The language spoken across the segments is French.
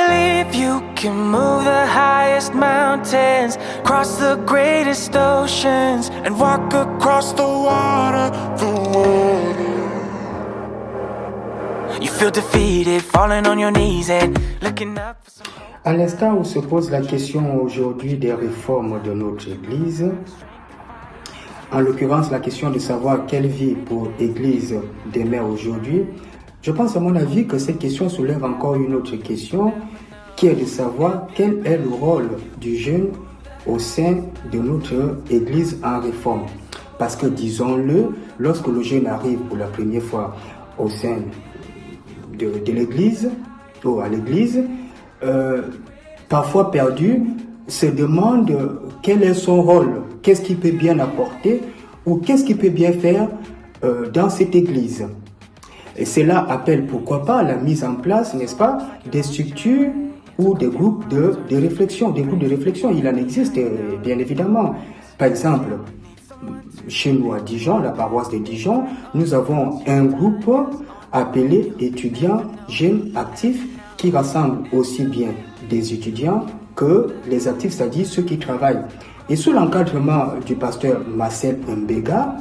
believe you can move the highest mountains, cross the greatest oceans, and walk across the water, You feel defeated, falling on your knees and looking up for some... À l'instant où se pose la question aujourd'hui des réformes de notre Église, en l'occurrence la question de savoir quelle vie pour l'Église demain aujourd'hui, je pense à mon avis que cette question soulève encore une autre question qui est de savoir quel est le rôle du jeune au sein de notre Église en réforme. Parce que disons-le, lorsque le jeune arrive pour la première fois au sein de l'Église ou à l'Église, parfois perdu, se demande quel est son rôle, qu'est-ce qu'il peut bien apporter ou qu'est-ce qu'il peut bien faire dans cette Église. Et cela appelle pourquoi pas la mise en place, n'est-ce pas, des structures ou des groupes de réflexion. Des groupes de réflexion, il en existe bien évidemment. Par exemple, chez nous à Dijon, la paroisse de Dijon, nous avons un groupe appelé étudiants jeunes actifs qui rassemble aussi bien des étudiants que les actifs, c'est-à-dire ceux qui travaillent. Et sous l'encadrement du pasteur Marcel Mbega,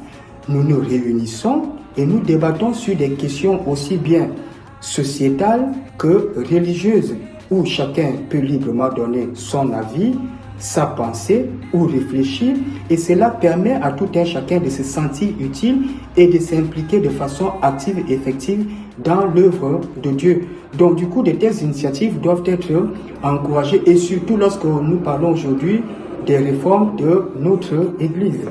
nous nous réunissons et nous débattons sur des questions aussi bien sociétales que religieuses, où chacun peut librement donner son avis, sa pensée ou réfléchir, et cela permet à tout un chacun de se sentir utile et de s'impliquer de façon active et effective dans l'œuvre de Dieu. Donc du coup, de telles initiatives doivent être encouragées, et surtout lorsque nous parlons aujourd'hui des réformes de notre Église.